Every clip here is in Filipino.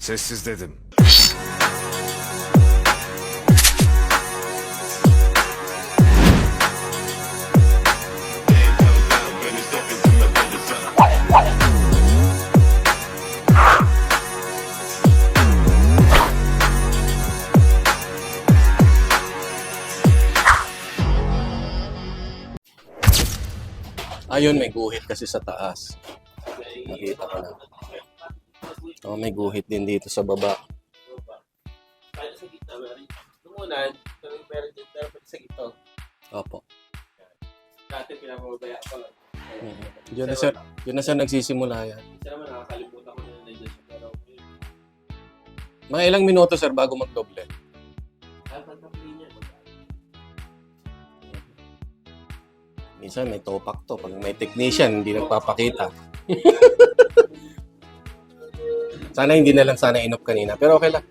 Sessiz dedim. Ayun, may guhit kasi sa taas. Nakita ko na. Oh, may guhit din dito sa baba. Kahit sa gitna, nungunan, meron din, pero pati sa gitna. Opo. Dati pinapabaya ko lang. Yun na siya nagsisimula yan. Isa naman nakakalimutan ko na nandiyan siya, pero Mga ilang minuto, sir, bago magdoble. dapat na linya. Minsan may topak to. Pag may technician, hindi nagpapakita. Sana hindi na lang sana inop kanina. Pero okay lang.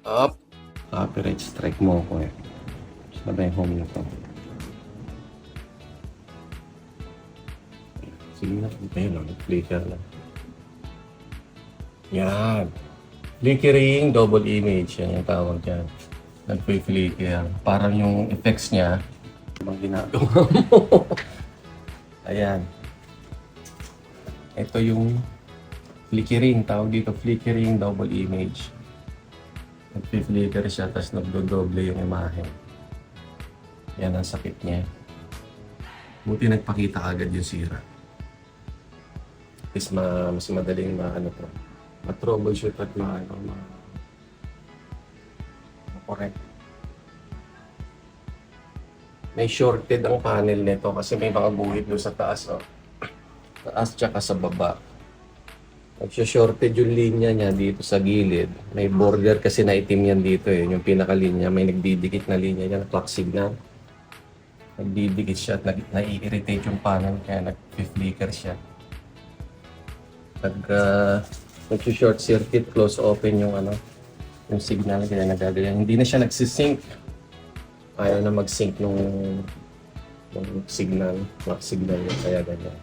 Up. Copyright strike mo ko eh. Sabay home na to. Sige na, okay lang. Flicker lang. Yan. Flickering double image. Yan yung tawag dyan. Nagpe-flicker. Parang yung effects niya, ibang ginagawa mo. Ayan. Ito yung flickering. Tawag dito, flickering double image. Nagpe-flicker siya, tapos nagdodoble yung imahe. Yan ang sakit niya. Buti nagpakita agad yung sira. At least mas madaling ma-troubleshoot at correct. May shorted ang panel nito kasi may mga guhit doon sa taas. Oh. Taas tsaka sa baba. Nagsyo-shorted yung linya niya dito sa gilid. May border kasi na itim yan dito eh. Yung pinakalinya, may nagdidikit na linya yan, clock signal. Nagdidikit siya at nai-irritate yung panel kaya nag-flicker siya. Pag nag-short circuit, close open yung yung signal kaya nagagayan. Hindi na siya nagsisync. Ayaw na mag-sync nung signal, clock signal niya, kaya ganyan.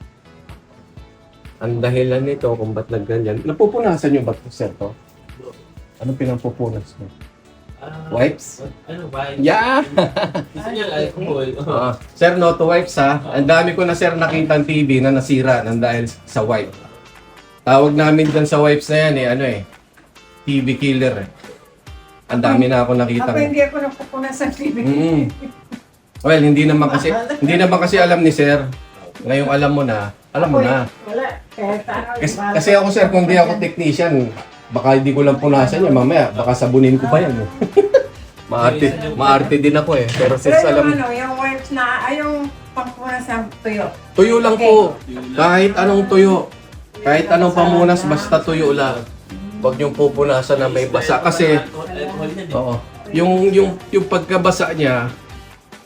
Ang dahilan nito kung ba't nagganyan, napupunasan niyo ba ito, sir, to? Ano pinampupunas niyo? Wipes? Ano, wipes? Yeah! Gusto niya alcohol. Sir, no to wipes ha. Ang dami ko na, sir, nakitang TV na nasira nang dahil sa wipe. Tawag namin dyan sa wipes na yan TV killer eh. Ang dami na ako nakita. Ako hindi ako napupunan sa TV. Well, hindi naman kasi alam ni sir. Ngayong alam mo na. Wala. Kasi ako, sir, kung di ako technician, baka hindi ko lang punasan yan mamaya. Baka sabunin ko pa yan. Maarte din ako eh. Pero sis, Pero alam, yung wipes na, yung pampunas sa tuyo. tuyo lang po. Kahit anong tuyo. Kahit anong pamunas, basta tuyo lang. Huwag niyong pupunasan na may basa. Kasi, oo, yung pagkabasa niya,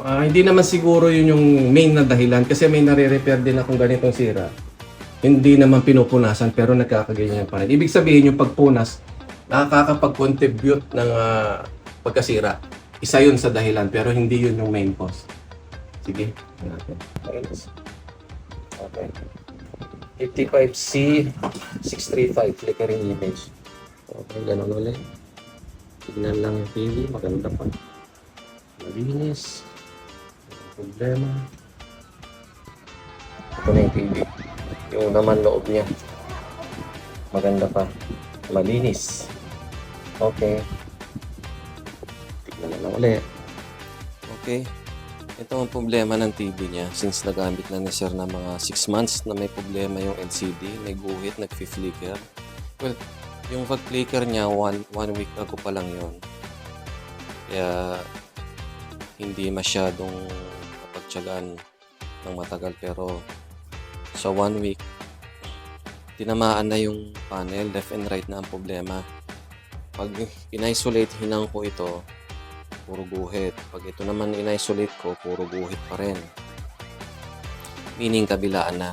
hindi naman siguro yun yung main na dahilan. Kasi may nare-repair din akong ganitong sira. Hindi naman pinupunasan, pero nagkakaganyan pa rin. Ibig sabihin, yung pagpunas, nakakapag-contribute ng pagkasira. Isa yun sa dahilan, pero hindi yun yung main cause. Sige, natin. Okay. 55C 635 flickering image. Okay, ganun ulit. Tignan lang yung TV, maganda pa. Malinis. Problema. Ito na yung TV. Yung naman loob niya. Maganda pa. Malinis. Okay. Tignan na lang ulit. Okay. Ito ang problema ng TV niya since nagamit na ni sir na mga 6 months na may problema yung LCD, may guhit, nagfi-flicker. Well, yung pag-flicker niya, one week ago pa lang yun. Kaya hindi masyadong kapagtsagaan ng matagal pero sa 1 week, tinamaan na yung panel, left and right na ang problema. Pag in-isolate hinang ko ito, puro guhit. Pag ito naman in-isolate ko, puro guhit pa rin. Meaning kabilaan na.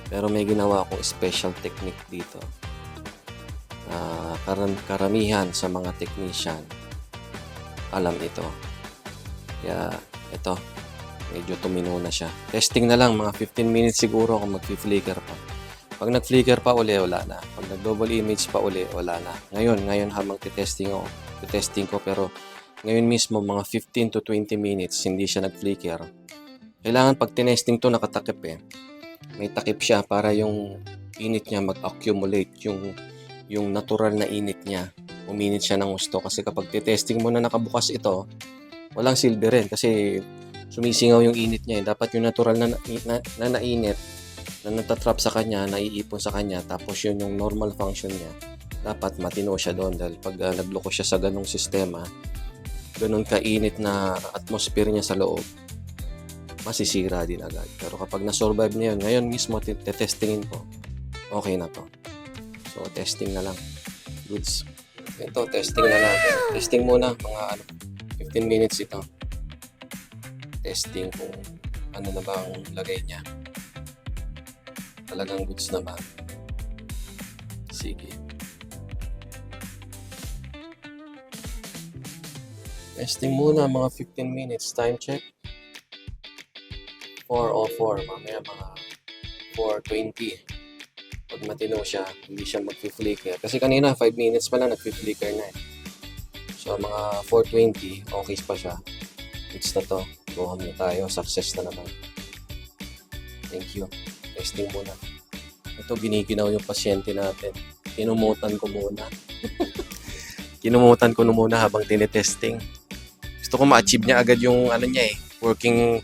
Pero may ginawa akong special technique dito. Karamihan sa mga technician alam ito. Kaya ito, medyo tumino na siya. Testing na lang, mga 15 minutes siguro kung mag-flicker pa. Pag nag-flicker pa uli, wala na. Pag nag-double image pa uli, wala na. Ngayon habang titesting ko, pero ngayon mismo, mga 15 to 20 minutes, hindi siya nag-flicker. Kailangan pag tinesting to, nakatakip eh. May takip siya para yung init niya mag-accumulate, yung natural na init niya. Uminit siya ng gusto. Kasi kapag titesting mo na nakabukas ito, walang silver rin kasi sumisingaw yung init niya. Dapat yung natural na nainit, na natatrap sa kanya, naiipon sa kanya, tapos yun yung normal function niya. Dapat matino siya doon dahil pag nagloko siya sa ganong sistema, ganun kainit na atmosphere niya sa loob, masisira din agad. Pero kapag na-survive niya yun, ngayon mismo testingin ko, okay na to. So, testing na lang. Goods. Ito, testing na natin. Testing muna, mga 15 minutes ito. Testing kung ano na ba ang lagay niya. Talagang goods na ba? Sige. Testing muna mga 15 minutes. Time check. 4:04. Mamaya mga 4:20. Pag matino siya, hindi siya mag-flicker. Kasi kanina 5 minutes pa lang nag-flicker na eh. So mga 4:20, okay pa siya. Goods na to. Go home na tayo. Success na naman. Thank you. Testing muna. Ito, giniginaw yung pasyente natin. Kinumutan ko muna. Kinumutan ko muna habang tinetesting. Gusto ko ma-achieve niya agad yung ano niya eh. Working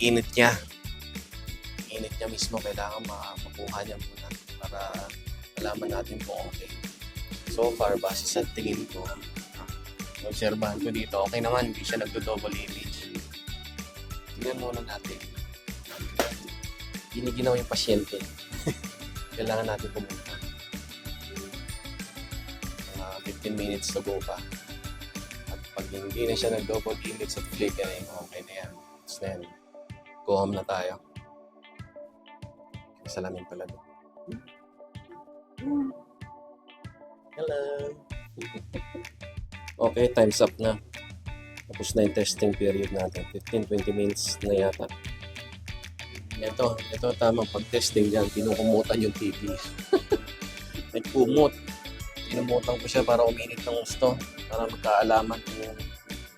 init niya. Init niya mismo. Kailangan makuha niya muna para malaman natin kung okay. So far, base sa tingin ko, obserbahan ko dito, okay naman. Hindi siya nagdo-double image. Tingnan muna natin. Giniginaw yung pasyente. Kailangan natin pumunta. Mga 15 minutes to go pa. At pag hindi na siya nag-double image at flickering, okay na yan. So then, go home na tayo. Salamin pala doon. Hello! Okay, time's up na. Tapos na yung testing period natin. 15-20 minutes na yata. Ito tamang pag-testing dyan, pinukumutan yung TV. Nagkumot. Pinumutan ko siya para uminit ng gusto, para magkaalaman kung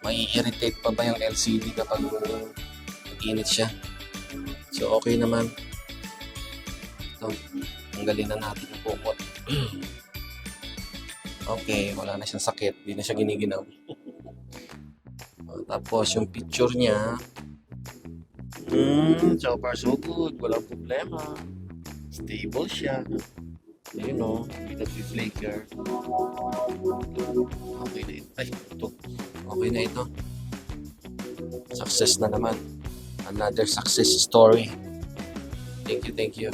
mai-irritate pa ba yung LCD kapag nag-init siya. So okay naman. Ito, tanggalin na natin yung kumot. Okay, wala na siyang sakit, hindi na siya giniginaw. Tapos yung picture niya, so far so good. Walang problema. Stable siya. Ayun o. Hindi nag-flicker. Okay na ito. Ay, ito. Okay na ito. Success na naman. Another success story. Thank you.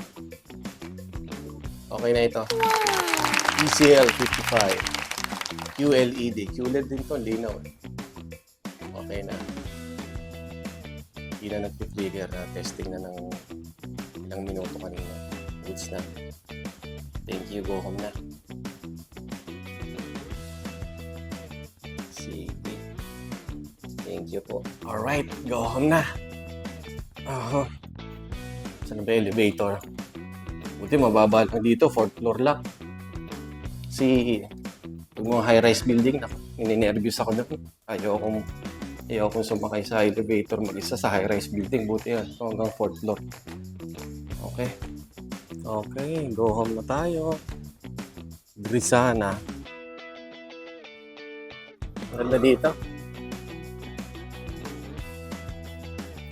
Okay na ito. ECL 55. QLED. QLED din to. Linaw eh. Okay na. Hindi na nag-flicker na testing na ng ilang minuto kanina. Goods na. Thank you. Go home na. Sige. Thank you po. Alright. Go home na. Saan ba elevator? Buti mababa lang dito. 4th floor lang. Kasi pag mga high-rise building, ininervyos ako na. Ayokong sumakay sa elevator mag-isa sa high-rise building. Buti yan. So, hanggang 4th floor. Okay. Okay. Go home na tayo. Grisana. Ganda dito.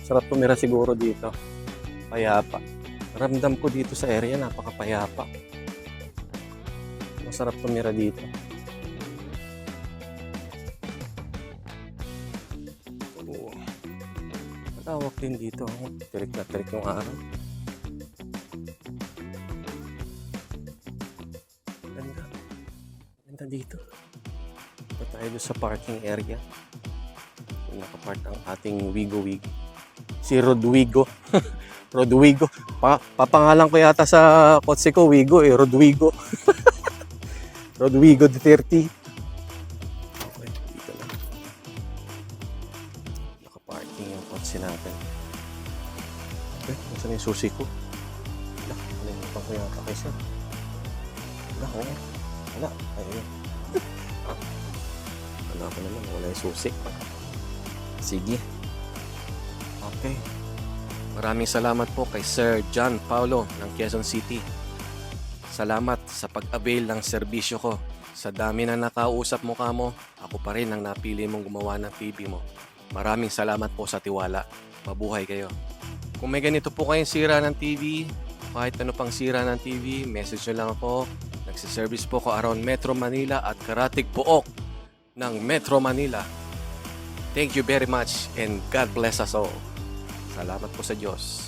Sarap tumira siguro dito. Payapa. Ramdam ko dito sa area, napakapayapa. Masarap tumira dito. Matawak din dito. Tirik na tirik yung araw. Ganda. Ganda dito. Ito tayo doon sa parking area. Nakapark ang ating Wigo. Si Rodrigo. Rodrigo. Papangalan ko yata sa kotse ko, Wigo eh. Rodrigo. Rodrigo Duterte. Okay, dito lang. Nakaparking yung kotse natin. Okay, saan yung susi ko? Ano yung ko yata kay sir. Wala, oo. Wala. Ayun. Wala ko naman. Wala yung susi. Sige. Okay. Maraming salamat po kay Sir John Paulo ng Quezon City. Salamat sa pag-avail ng serbisyo ko. Sa dami na nakausap mo kamo, ako pa rin ang napili mong gumawa ng TV mo. Maraming salamat po sa tiwala. Mabuhay kayo. Kung may ganito po kayong sira ng TV, kahit ano pang sira ng TV, message nyo lang ako. Nagsiservice po ko around Metro Manila at Karatig Pook ng Metro Manila. Thank you very much and God bless us all. Salamat po sa Diyos.